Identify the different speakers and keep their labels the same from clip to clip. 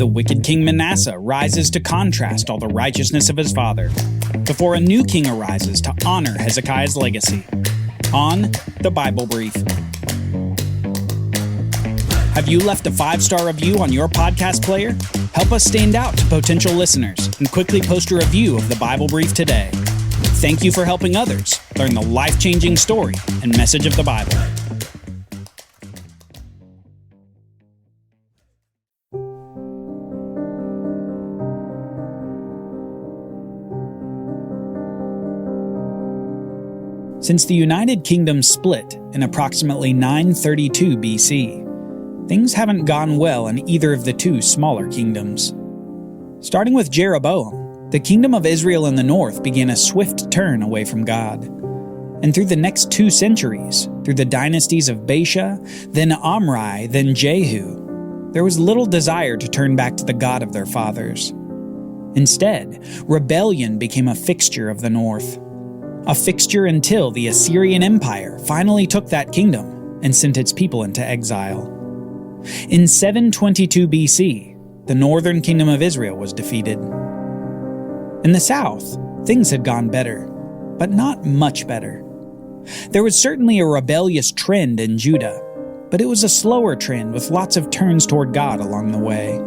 Speaker 1: the wicked king Manasseh rises to contrast all the righteousness of his father, before a new king arises to honor Hezekiah's legacy. On the Bible Brief. Have you left a 5-star review on your podcast player? Help us stand out to potential listeners and quickly post a review of the Bible Brief today. Thank you for helping others learn the life-changing story and message of the Bible. Since the United Kingdom split in approximately 932 BC, things haven't gone well in either of the two smaller kingdoms. Starting with Jeroboam, the kingdom of Israel in the north began a swift turn away from God. And through the next 2 centuries, through the dynasties of Baasha, then Omri, then Jehu, there was little desire to turn back to the God of their fathers. Instead, rebellion became a fixture of the north. A fixture until the Assyrian Empire finally took that kingdom and sent its people into exile. In 722 BC, the northern kingdom of Israel was defeated. In the south, things had gone better, but not much better. There was certainly a rebellious trend in Judah, but it was a slower trend with lots of turns toward God along the way.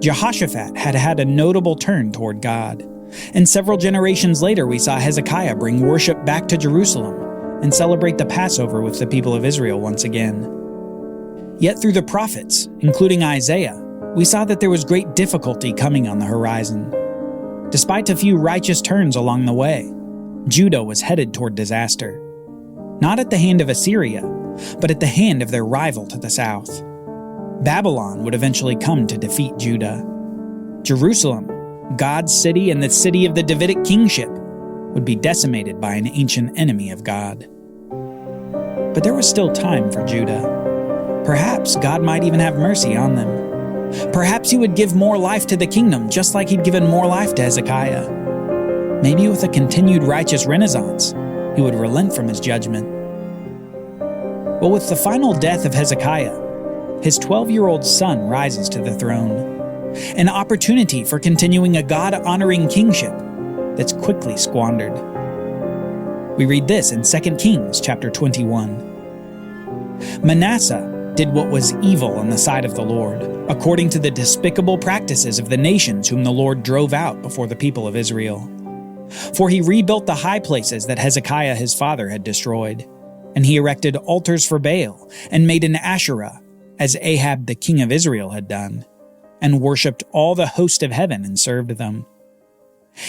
Speaker 1: Jehoshaphat had had a notable turn toward God. And several generations later, we saw Hezekiah bring worship back to Jerusalem and celebrate the Passover with the people of Israel once again. Yet through the prophets, including Isaiah, we saw that there was great difficulty coming on the horizon. Despite a few righteous turns along the way, Judah was headed toward disaster. Not at the hand of Assyria, but at the hand of their rival to the south. Babylon would eventually come to defeat Judah. Jerusalem, God's city and the city of the Davidic kingship, would be decimated by an ancient enemy of God. But there was still time for Judah. Perhaps God might even have mercy on them. Perhaps he would give more life to the kingdom, just like he'd given more life to Hezekiah. Maybe with a continued righteous renaissance, he would relent from his judgment. But with the final death of Hezekiah, his 12-year-old son rises to the throne. An opportunity for continuing a God-honoring kingship that's quickly squandered. We read this in 2 Kings chapter 21. Manasseh did what was evil in the sight of the Lord, according to the despicable practices of the nations whom the Lord drove out before the people of Israel. For he rebuilt the high places that Hezekiah his father had destroyed, and he erected altars for Baal, and made an Asherah, as Ahab the king of Israel had done, and worshipped all the host of heaven and served them.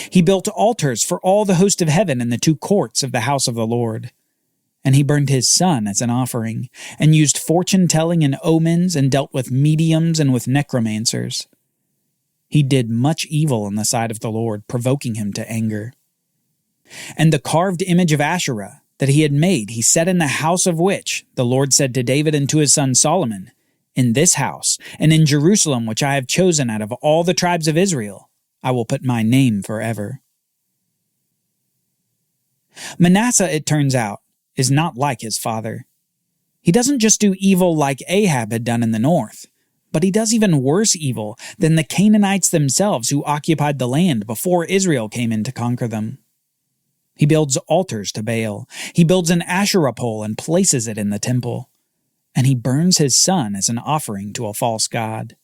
Speaker 1: He built altars for all the host of heaven in the 2 courts of the house of the Lord. And he burned his son as an offering, and used fortune-telling and omens, and dealt with mediums and with necromancers. He did much evil in the sight of the Lord, provoking him to anger. And the carved image of Asherah that he had made, he set in the house of which the Lord said to David and to his son Solomon, "In this house, and in Jerusalem, which I have chosen out of all the tribes of Israel, I will put my name forever." Manasseh, it turns out, is not like his father. He doesn't just do evil like Ahab had done in the north, but he does even worse evil than the Canaanites themselves who occupied the land before Israel came in to conquer them. He builds altars to Baal. He builds an Asherah pole and places it in the temple. And he burns his son as an offering to a false god.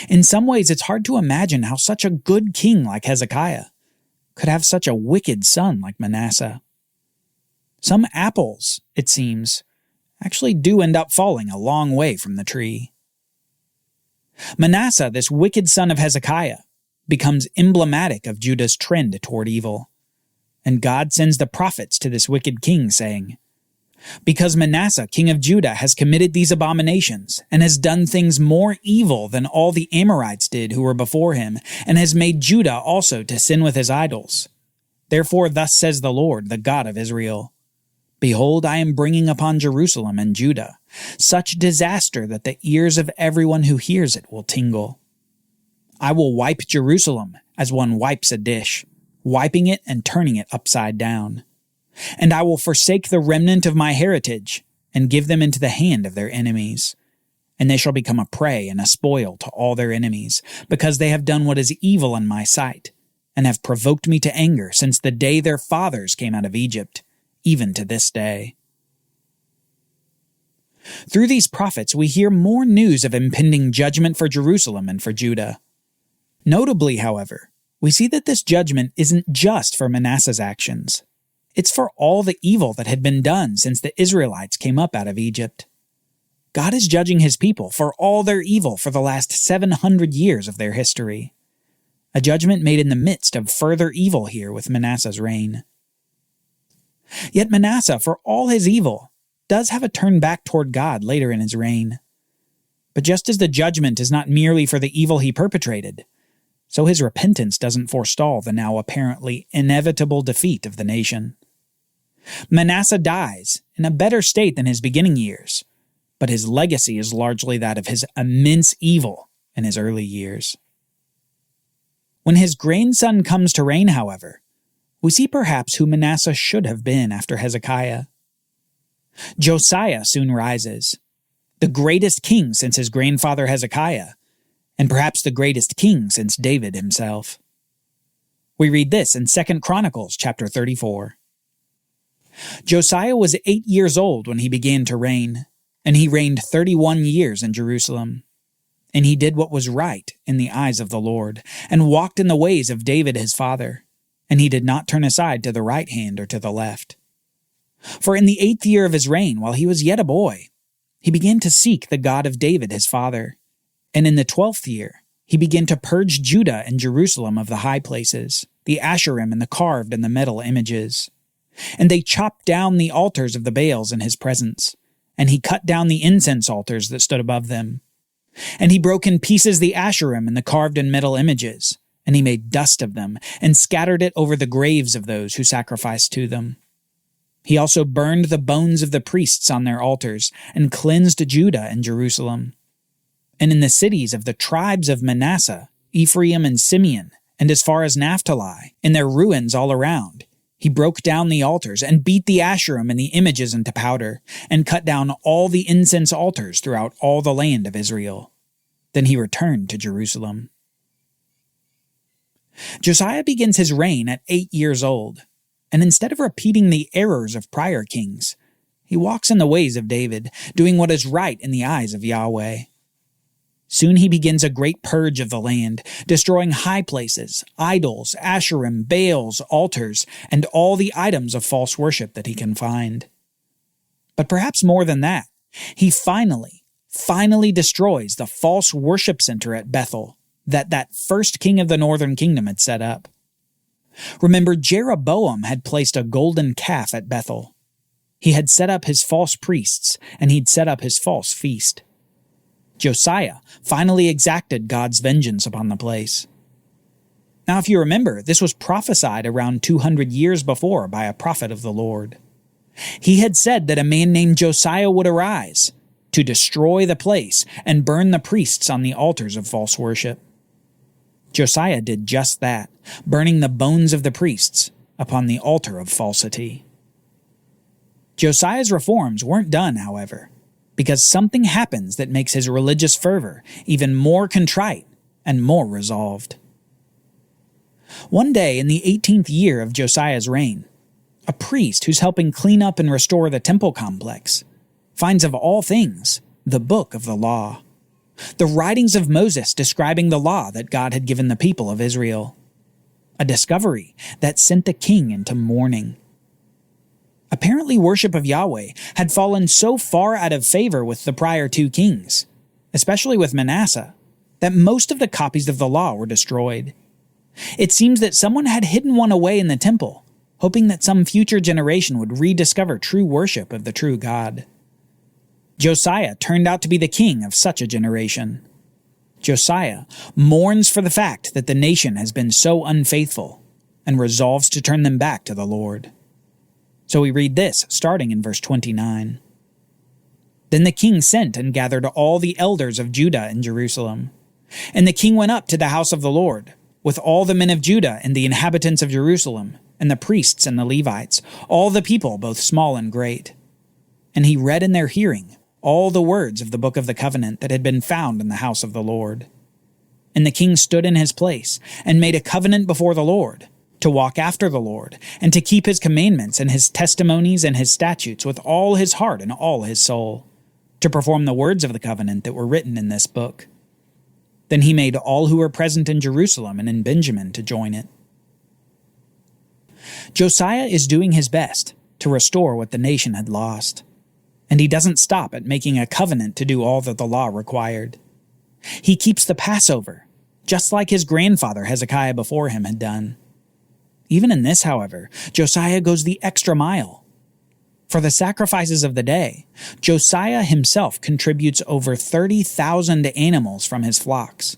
Speaker 1: In some ways, it's hard to imagine how such a good king like Hezekiah could have such a wicked son like Manasseh. Some apples, it seems, actually do end up falling a long way from the tree. Manasseh, this wicked son of Hezekiah, becomes emblematic of Judah's trend toward evil. And God sends the prophets to this wicked king, saying, "Because Manasseh, king of Judah, has committed these abominations, and has done things more evil than all the Amorites did who were before him, and has made Judah also to sin with his idols. Therefore thus says the Lord, the God of Israel, Behold, I am bringing upon Jerusalem and Judah such disaster that the ears of everyone who hears it will tingle. I will wipe Jerusalem as one wipes a dish, wiping it and turning it upside down. And I will forsake the remnant of my heritage, and give them into the hand of their enemies. and they shall become a prey and a spoil to all their enemies, because they have done what is evil in my sight, and have provoked me to anger since the day their fathers came out of Egypt, even to this day. Through these prophets, we hear more news of impending judgment for Jerusalem and for Judah. Notably, however, we see that this judgment isn't just for Manasseh's actions. It's for all the evil that had been done since the Israelites came up out of Egypt. God is judging his people for all their evil for the last 700 years of their history. A judgment made in the midst of further evil here with Manasseh's reign. Yet Manasseh, for all his evil, does have a turn back toward God later in his reign. But just as the judgment is not merely for the evil he perpetrated, so his repentance doesn't forestall the now apparently inevitable defeat of the nation. Manasseh dies in a better state than his beginning years, but his legacy is largely that of his immense evil in his early years. When his grandson comes to reign, however, we see perhaps who Manasseh should have been after Hezekiah. Josiah soon rises, the greatest king since his grandfather Hezekiah, and perhaps the greatest king since David himself. We read this in 2 Chronicles chapter 34. Josiah was 8 years old when he began to reign, and he reigned 31 years in Jerusalem. And he did what was right in the eyes of the Lord, and walked in the ways of David his father, and he did not turn aside to the right hand or to the left. For in the 8th year of his reign, while he was yet a boy, he began to seek the God of David his father. And in the 12th year, he began to purge Judah and Jerusalem of the high places, the Asherim and the carved and the metal images. And they chopped down the altars of the Baals in his presence, and he cut down the incense altars that stood above them. And he broke in pieces the Asherim and the carved and metal images, and he made dust of them, and scattered it over the graves of those who sacrificed to them. He also burned the bones of the priests on their altars, and cleansed Judah and Jerusalem. And in the cities of the tribes of Manasseh, Ephraim and Simeon, and as far as Naphtali, in their ruins all around, he broke down the altars, and beat the Asherim and the images into powder, and cut down all the incense altars throughout all the land of Israel. Then he returned to Jerusalem. Josiah begins his reign at 8 years old, and instead of repeating the errors of prior kings, he walks in the ways of David, doing what is right in the eyes of Yahweh. Soon he begins a great purge of the land, destroying high places, idols, Asherim, Baals, altars, and all the items of false worship that he can find. But perhaps more than that, he finally destroys the false worship center at Bethel that first king of the northern kingdom had set up. Remember, Jeroboam had placed a golden calf at Bethel. He had set up his false priests, and he'd set up his false feast. Josiah finally exacted God's vengeance upon the place. Now, if you remember, this was prophesied around 200 years before by a prophet of the Lord. He had said that a man named Josiah would arise to destroy the place and burn the priests on the altars of false worship. Josiah did just that, burning the bones of the priests upon the altar of falsity. Josiah's reforms weren't done, however, because something happens that makes his religious fervor even more contrite and more resolved. One day in the 18th year of Josiah's reign, a priest who's helping clean up and restore the temple complex finds, of all things, the book of the law, the writings of Moses describing the law that God had given the people of Israel, a discovery that sent the king into mourning. Apparently, worship of Yahweh had fallen so far out of favor with the prior 2 kings, especially with Manasseh, that most of the copies of the law were destroyed. It seems that someone had hidden one away in the temple, hoping that some future generation would rediscover true worship of the true God. Josiah turned out to be the king of such a generation. Josiah mourns for the fact that the nation has been so unfaithful and resolves to turn them back to the Lord. So we read this, starting in verse 29. Then the king sent and gathered all the elders of Judah and Jerusalem. And the king went up to the house of the Lord, with all the men of Judah and the inhabitants of Jerusalem, and the priests and the Levites, all the people, both small and great. And he read in their hearing all the words of the book of the covenant that had been found in the house of the Lord. And the king stood in his place and made a covenant before the Lord, to walk after the Lord, and to keep his commandments and his testimonies and his statutes with all his heart and all his soul, to perform the words of the covenant that were written in this book. Then he made all who were present in Jerusalem and in Benjamin to join it. Josiah is doing his best to restore what the nation had lost, and he doesn't stop at making a covenant to do all that the law required. He keeps the Passover, just like his grandfather Hezekiah before him had done. Even in this, however, Josiah goes the extra mile. For the sacrifices of the day, Josiah himself contributes over 30,000 animals from his flocks,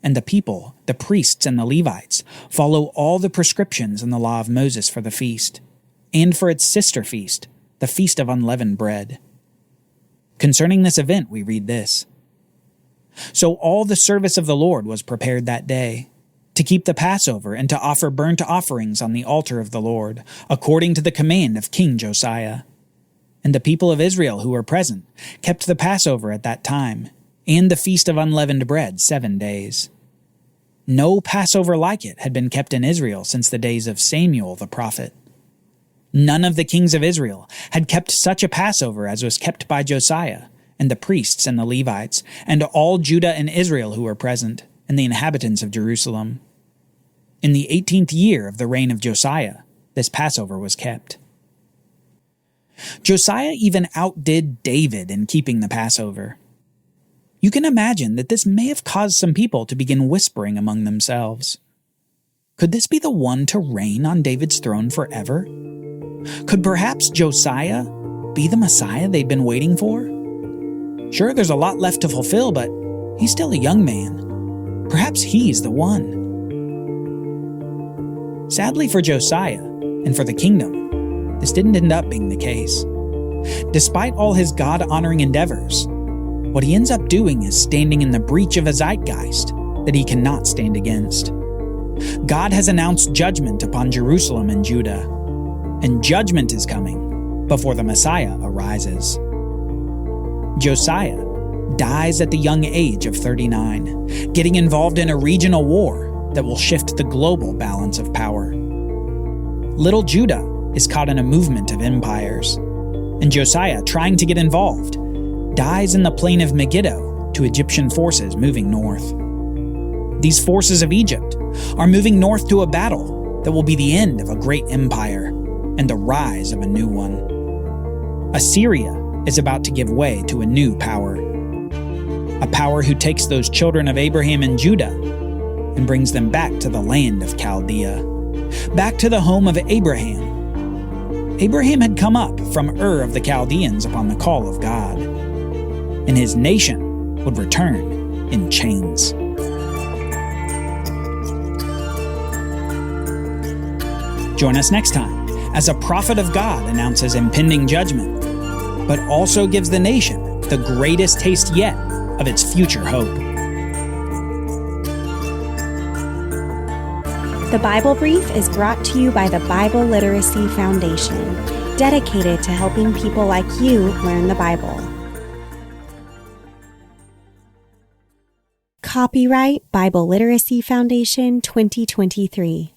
Speaker 1: and the people, the priests and the Levites, follow all the prescriptions in the law of Moses for the feast, and for its sister feast, the Feast of Unleavened Bread. Concerning this event, we read this: So all the service of the Lord was prepared that day, to keep the Passover and to offer burnt offerings on the altar of the Lord, according to the command of King Josiah. And the people of Israel who were present kept the Passover at that time, and the Feast of Unleavened Bread 7 days. No Passover like it had been kept in Israel since the days of Samuel the prophet. None of the kings of Israel had kept such a Passover as was kept by Josiah, and the priests and the Levites, and all Judah and Israel who were present, and the inhabitants of Jerusalem. In the 18th year of the reign of Josiah, this Passover was kept. Josiah even outdid David in keeping the Passover. You can imagine that this may have caused some people to begin whispering among themselves. Could this be the one to reign on David's throne forever? Could perhaps Josiah be the Messiah they'd been waiting for? Sure, there's a lot left to fulfill, but he's still a young man. Perhaps he's the one. Sadly for Josiah, and for the kingdom, this didn't end up being the case. Despite all his God-honoring endeavors, what he ends up doing is standing in the breach of a zeitgeist that he cannot stand against. God has announced judgment upon Jerusalem and Judah, and judgment is coming before the Messiah arises. Josiah dies at the young age of 39, getting involved in a regional war that will shift the global balance of power. Little Judah is caught in a movement of empires, and Josiah, trying to get involved, dies in the plain of Megiddo to Egyptian forces moving north. These forces of Egypt are moving north to a battle that will be the end of a great empire and the rise of a new one. Assyria is about to give way to a new power. A power who takes those children of Abraham and Judah and brings them back to the land of Chaldea, back to the home of Abraham. Abraham had come up from Ur of the Chaldeans upon the call of God, and his nation would return in chains. Join us next time as a prophet of God announces impending judgment, but also gives the nation the greatest taste yet of its future hope.
Speaker 2: The Bible Brief is brought to you by the Bible Literacy Foundation, dedicated to helping people like you learn the Bible. Copyright Bible Literacy Foundation 2023.